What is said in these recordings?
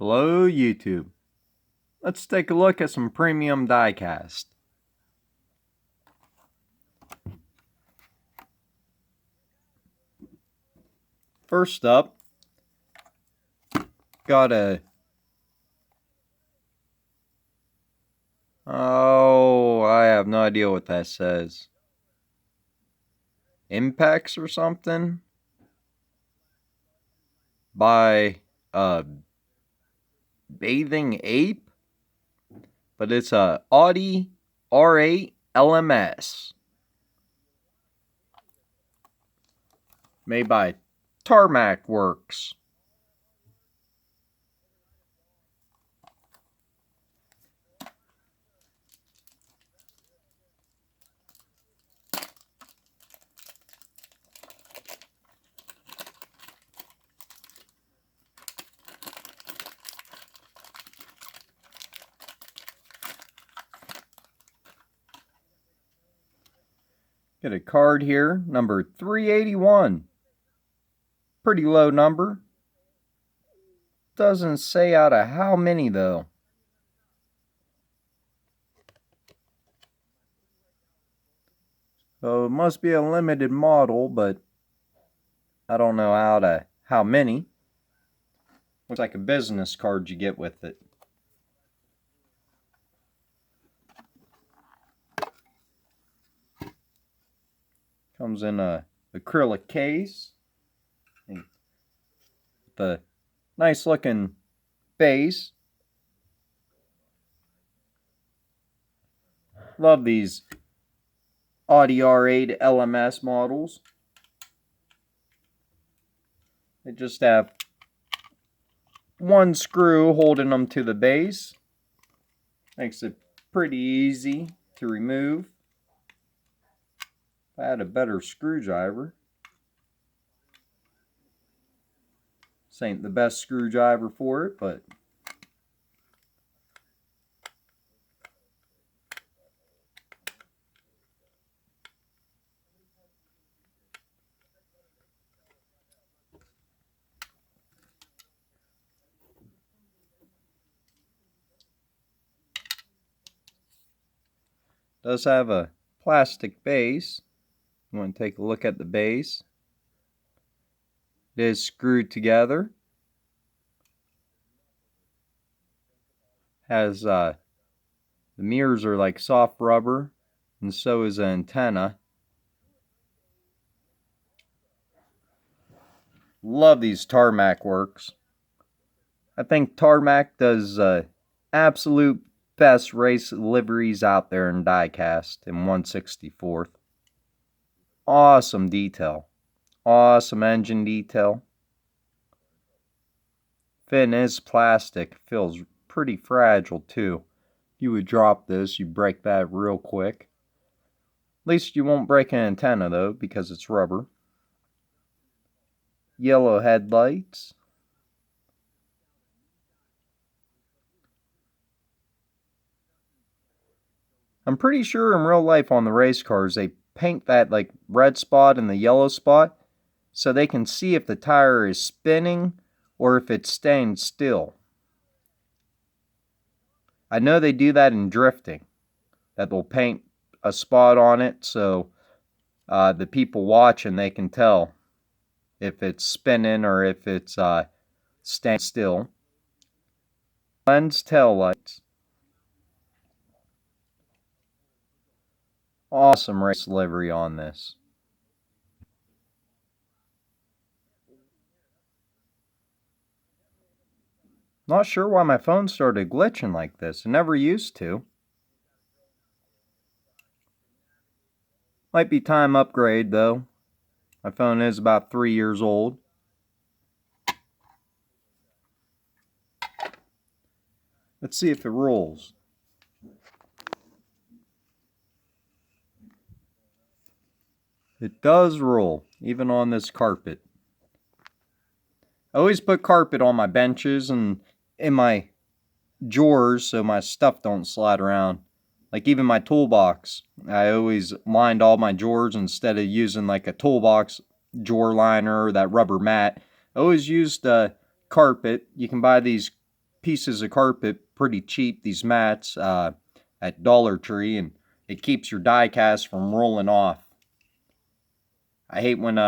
Hello YouTube. Let's take a look at some premium diecast. First up, got a I have no idea what that says. Impacts or something? By Bathing Ape? But it's a Audi R8 LMS. Made by Tarmac Works. Get a card here, number 381. Pretty low number. Doesn't say out of how many though. So it must be a limited model, but I don't know how many. Looks like a business card you get with it. Comes in a acrylic case. With a nice looking base. Love these Audi R8 LMS models. They just have one screw holding them to the base. Makes it pretty easy to remove. If I had a better screwdriver. This ain't the best screwdriver for it, but does have a plastic base. You want to take a look at the base. It is screwed together. Has the mirrors are like soft rubber, and so is the antenna. Love these Tarmac Works. I think Tarmac does absolute best race liveries out there in diecast in 1/64. Awesome detail. Awesome engine detail. Fin is plastic. Feels pretty fragile too. If you would drop this, you break that real quick. At least you won't break an antenna though, because it's rubber. Yellow headlights. I'm pretty sure in real life on the race cars they paint that like red spot and the yellow spot so they can see if the tire is spinning or if it's staying still. I know they do that in drifting, that they'll paint a spot on it so the people watching, they can tell if it's spinning or if it's staying still. Lens tail lights. Awesome race livery on this. Not sure why my phone started glitching like this. It never used to. Might be time upgrade though. My phone is about 3 years old. Let's see if it rolls. It does roll, even on this carpet. I always put carpet on my benches and in my drawers so my stuff don't slide around. Like even my toolbox, I always lined all my drawers instead of using like a toolbox drawer liner or that rubber mat. I always used carpet. You can buy these pieces of carpet pretty cheap, these mats, at Dollar Tree, and it keeps your die cast from rolling off. I hate when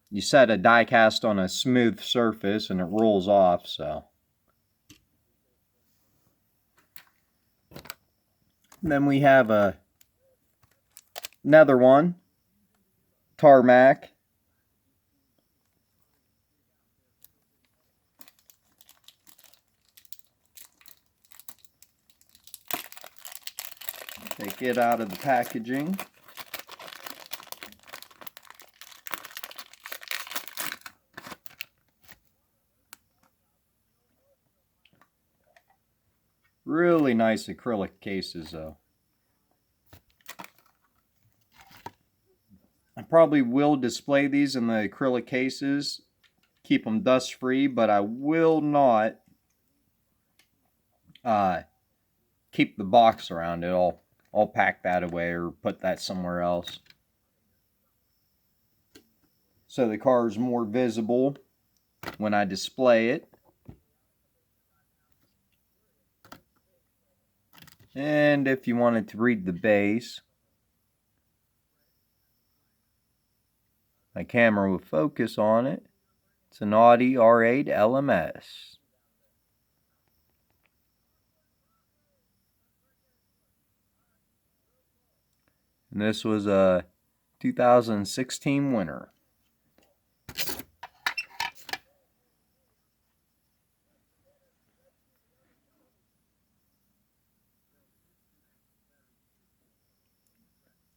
you set a die cast on a smooth surface and it rolls off, so. And then we have another one, tarmac. Take it out of the packaging. Really nice acrylic cases though. I probably will display these in the acrylic cases, keep them dust free, but I will not keep the box around it. I'll pack that away or put that somewhere else, so the car is more visible when I display it. And if you wanted to read the base, my camera will focus on it. It's an Audi R8 LMS. And this was a 2016 winner.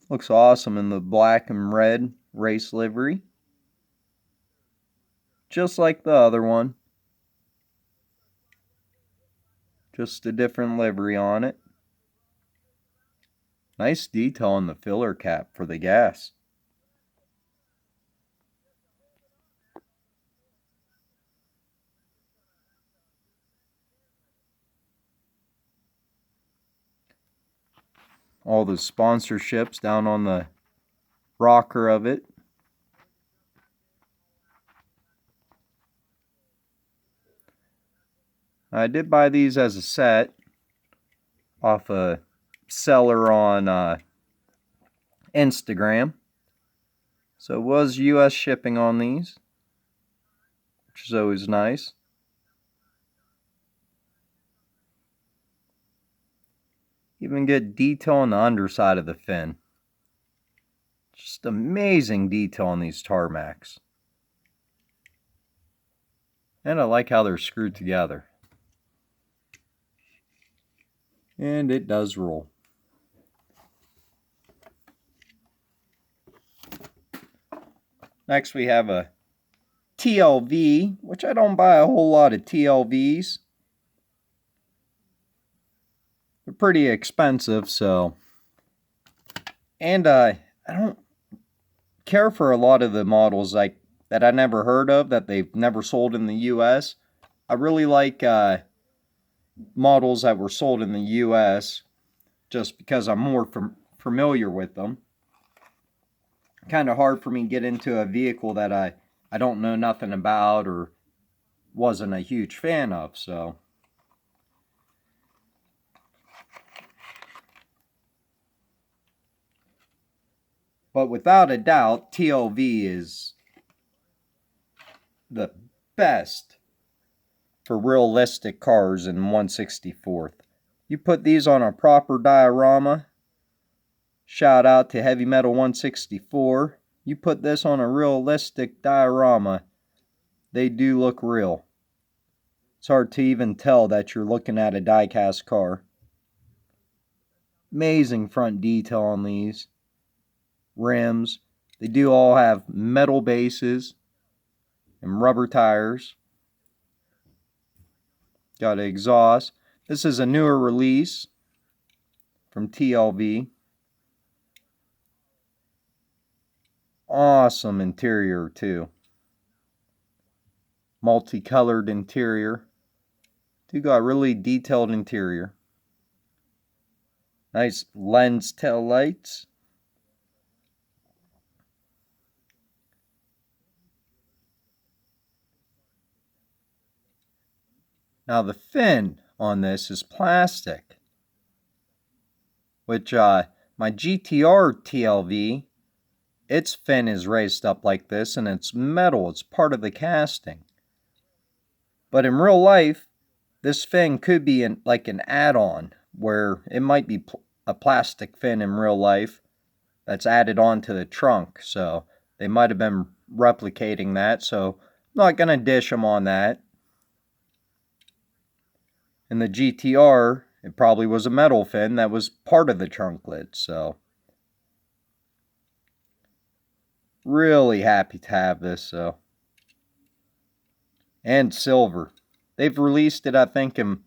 Looks awesome in the black and red race livery. Just like the other one. Just a different livery on it. Nice detail on the filler cap for the gas. All the sponsorships down on the rocker of it. I did buy these as a set off a seller on Instagram. So it was US shipping on these, which is always nice. Even get detail on the underside of the fin. Just amazing detail on these tarmacs. And I like how they're screwed together. And it does roll. Next we have a TLV, which I don't buy a whole lot of TLVs. They're pretty expensive, so. And I don't care for a lot of the models like that I never heard of, that they've never sold in the US. I really like models that were sold in the US just because I'm more familiar with them. Kind of hard for me to get into a vehicle that I don't know nothing about or wasn't a huge fan of, so. But without a doubt, TLV is the best for realistic cars in 1/64th. You put these on a proper diorama. Shout out to Heavy Metal 164. You put this on a realistic diorama, they do look real. It's hard to even tell that you're looking at a die-cast car. Amazing front detail on these. Rims. They do all have metal bases and rubber tires. Got an exhaust. This is a newer release from TLV. Awesome interior too. Multicolored interior. You got really detailed interior. Nice lens tail lights. Now the fin on this is plastic. Which, my GTR TLV, its fin is raised up like this, and it's metal. It's part of the casting. But in real life, this fin could be like an add-on, where it might be a plastic fin in real life that's added onto the trunk. So they might have been replicating that. So I'm not going to dish them on that. In the GTR, it probably was a metal fin that was part of the trunk lid. So really happy to have this. So, and silver. They've released it, I think, in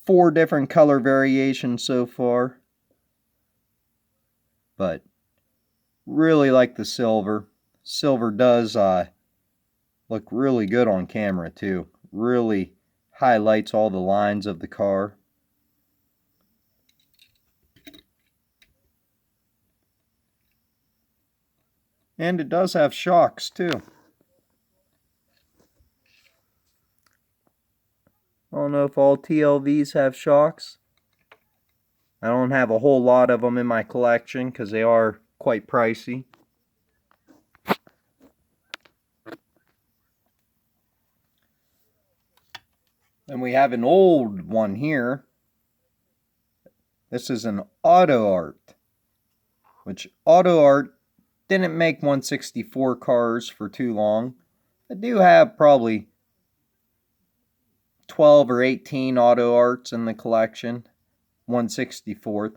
4 different color variations so far. But really like the silver. Silver does look really good on camera too. Really highlights all the lines of the car. And it does have shocks too. I don't know if all TLVs have shocks. I don't have a whole lot of them in my collection because they are quite pricey. And we have an old one here. This is an Auto Art, which Auto Art didn't make 164 cars for too long. I do have probably 12 or 18 Auto Arts in the collection. 164th.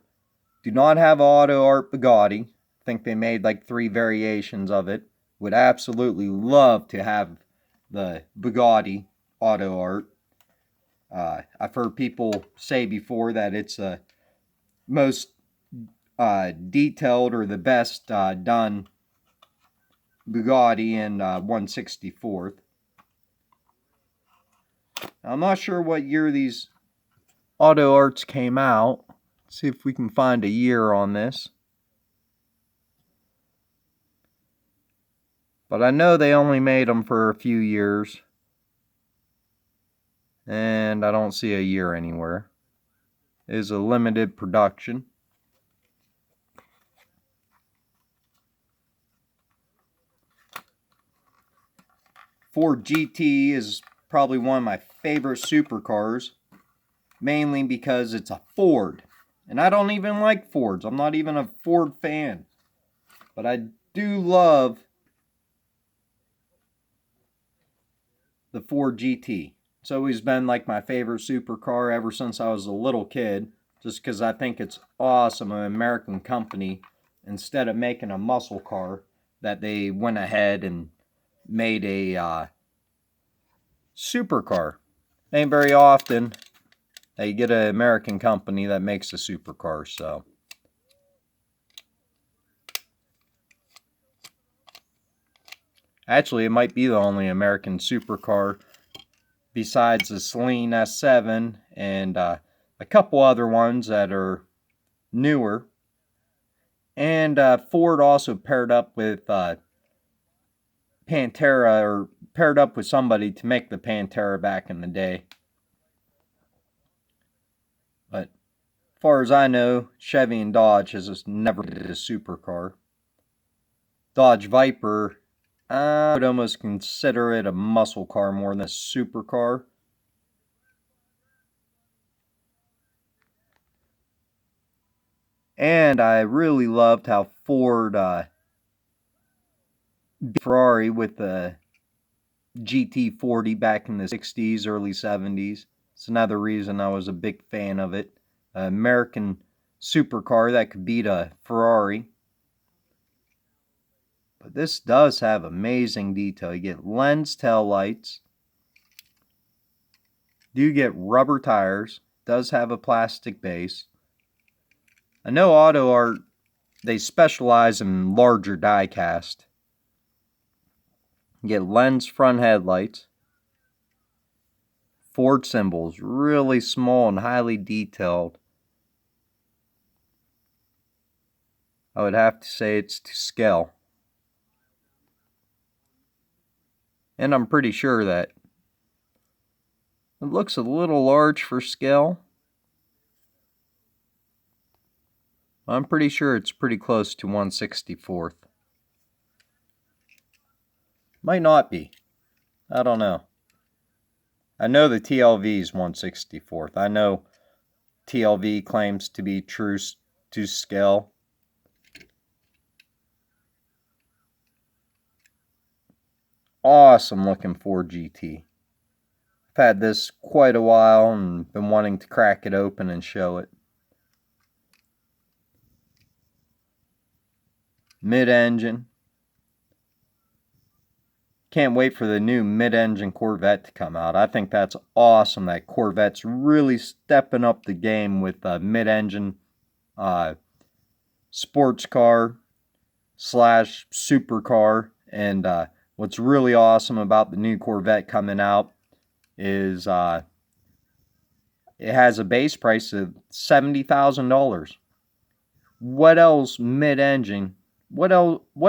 Do not have Auto Art Bugatti. I think they made like 3 variations of it. Would absolutely love to have the Bugatti Auto Art. I've heard people say before that it's the most detailed or the best done Bugatti in 164th. I'm not sure what year these Auto Arts came out. Let's see if we can find a year on this. But I know they only made them for a few years. And I don't see a year anywhere. It is a limited production. Ford GT is probably one of my favorite supercars, mainly because it's a Ford. And I don't even like Fords. I'm not even a Ford fan. But I do love the Ford GT. It's always been like my favorite supercar ever since I was a little kid, just because I think it's awesome, an American company, instead of making a muscle car, that they went ahead and made a supercar. Ain't very often that you get an American company that makes a supercar, so. Actually, it might be the only American supercar besides the Celine S7 and a couple other ones that are newer. And Ford also paired up with Pantera, or paired up with somebody to make the Pantera back in the day. But as far as I know, Chevy and Dodge has just never did a supercar. Dodge Viper, I would almost consider it a muscle car more than a supercar. And I really loved how Ford beat Ferrari with the GT40 back in the 60s, early 70s. It's another reason I was a big fan of it. An American supercar that could beat a Ferrari. But this does have amazing detail. You get lens tail lights. You get rubber tires. Does have a plastic base. I know Auto Art, they specialize in larger diecast. You get lens front headlights. Ford symbols, really small and highly detailed. I would have to say it's to scale. And I'm pretty sure that It looks a little large for scale. I'm pretty sure it's pretty close to 1/64th. Might not be. I don't know. I know the TLV is 1/64th. I know TLV claims to be true to scale. Awesome looking Ford GT. I've had this quite a while and been wanting to crack it open and show it. Mid-engine. Can't wait for the new mid-engine Corvette to come out. I think that's awesome that Corvette's really stepping up the game with a mid-engine sports car / supercar. And what's really awesome about the new Corvette coming out is it has a base price of $70,000. What else mid-engine? What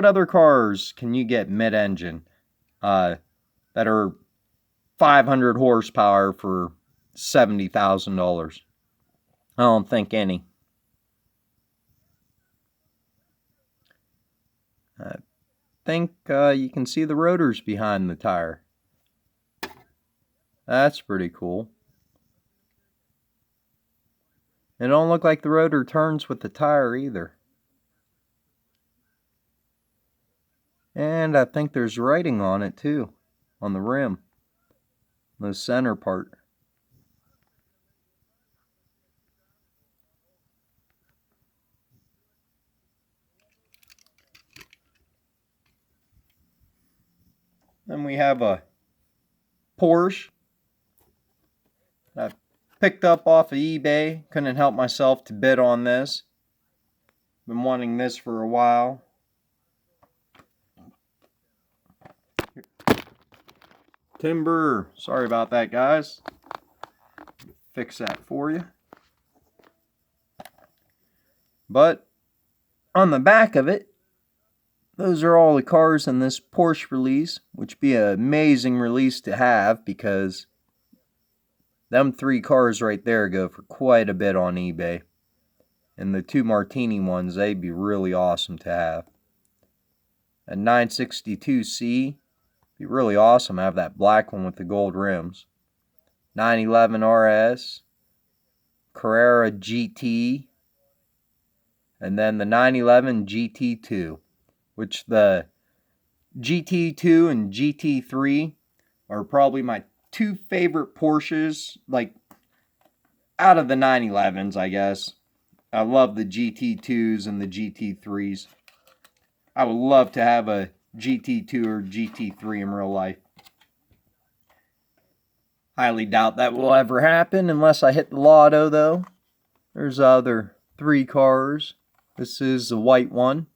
other cars can you get mid-engine that are 500 horsepower for $70,000? I don't think any. I think you can see the rotors behind the tire. That's pretty cool. It don't look like the rotor turns with the tire either. And I think there's writing on it too, on the rim, the center part. Then we have a Porsche I picked up off of eBay. Couldn't help myself to bid on this. Been wanting this for a while. Timber. Sorry about that, guys. Fix that for you. But on the back of it, those are all the cars in this Porsche release, which be an amazing release to have because them 3 cars right there go for quite a bit on eBay. And the 2 Martini ones, they'd be really awesome to have. A 962C, be really awesome to have that black one with the gold rims. 911 RS, Carrera GT, and then the 911 GT2, which the GT2 and GT3 are probably my 2 favorite Porsches, like out of the 911s, I guess. I love the GT2s and the GT3s. I would love to have a GT2 or GT3 in real life. Highly doubt that will ever happen unless I hit the lotto, though. There's other 3 cars. This is the white one.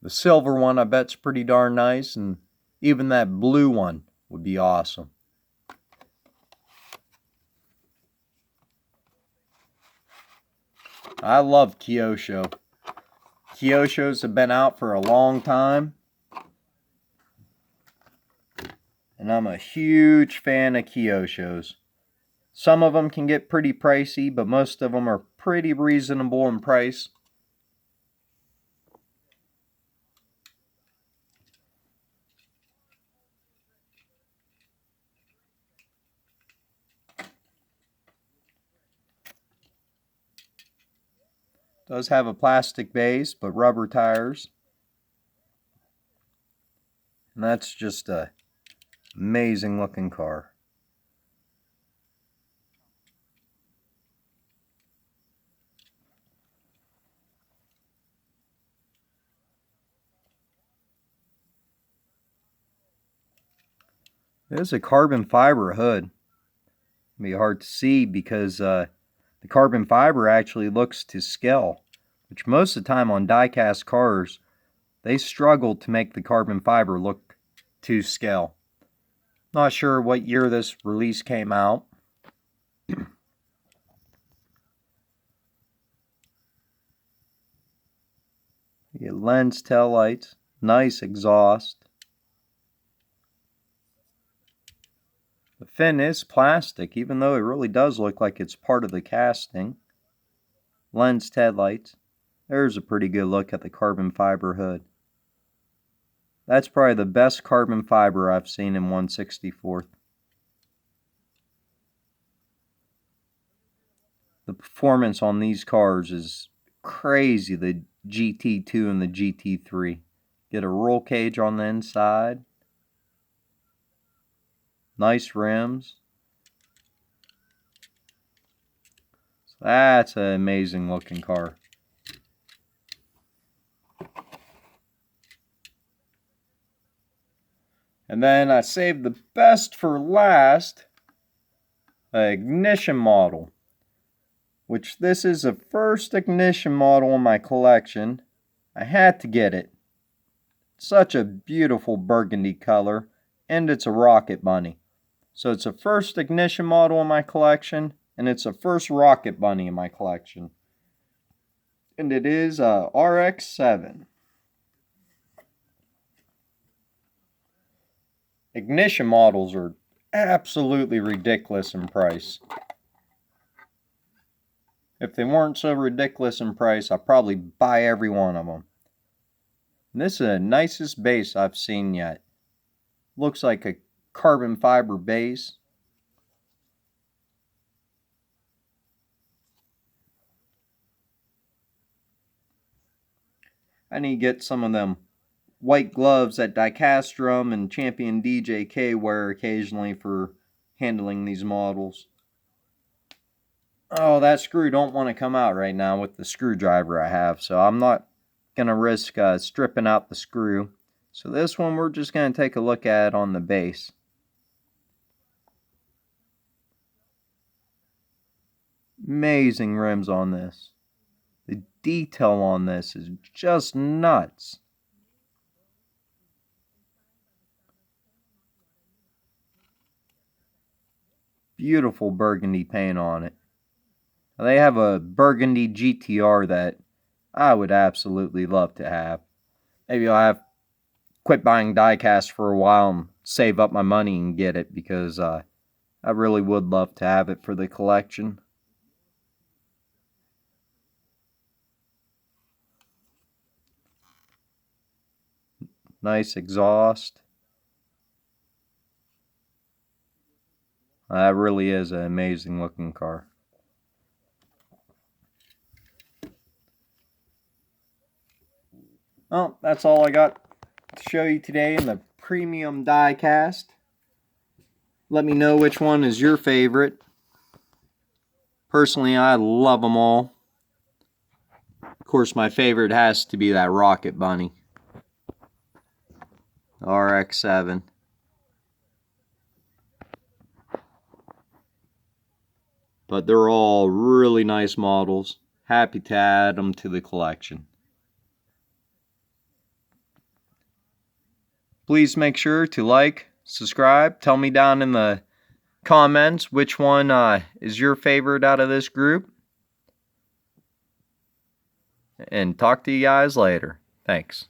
The silver one I bet's pretty darn nice, and even that blue one would be awesome. I love Kyosho. Kyoshos have been out for a long time, and I'm a huge fan of Kyoshos. Some of them can get pretty pricey, but most of them are pretty reasonable in price. Does have a plastic base, but rubber tires. And that's just a amazing looking car. It is a carbon fiber hood. It'll be hard to see because the carbon fiber actually looks to scale, which most of the time on diecast cars, they struggle to make the carbon fiber look to scale. Not sure what year this release came out. You get lens tail lights, nice exhaust. The fin is plastic, even though it really does look like it's part of the casting. Lensed headlights. There's a pretty good look at the carbon fiber hood. That's probably the best carbon fiber I've seen in 1/64th. The performance on these cars is crazy, the GT2 and the GT3. Get a roll cage on the inside. Nice rims. So that's an amazing looking car. And then I saved the best for last, an ignition model. Which this is the first ignition model in my collection. I had to get it. Such a beautiful burgundy color, and it's a rocket bunny. So it's the first ignition model in my collection, and it's the first rocket bunny in my collection. And it is a RX-7. Ignition models are absolutely ridiculous in price. If they weren't so ridiculous in price, I'd probably buy every one of them. And this is the nicest base I've seen yet. Looks like a carbon fiber base. I need to get some of them white gloves that Diecast Drum and Champion DJK wear occasionally for handling these models. Oh, that screw don't want to come out right now with the screwdriver I have, so I'm not going to risk stripping out the screw. So this one we're just going to take a look at on the base. Amazing rims on this. The detail on this is just nuts. Beautiful burgundy paint on it. They have a burgundy GTR that I would absolutely love to have. Maybe I'll have quit buying diecast for a while and save up my money and get it, because I really would love to have it for the collection. Nice exhaust. That really is an amazing looking car. Well, that's all I got to show you today in the premium diecast. Let me know which one is your favorite. Personally, I love them all. Of course, my favorite has to be that Rocket Bunny. RX-7. But they're all really nice models. Happy to add them to the collection. Please make sure to like, subscribe, tell me down in the comments which one is your favorite out of this group. And talk to you guys later. Thanks.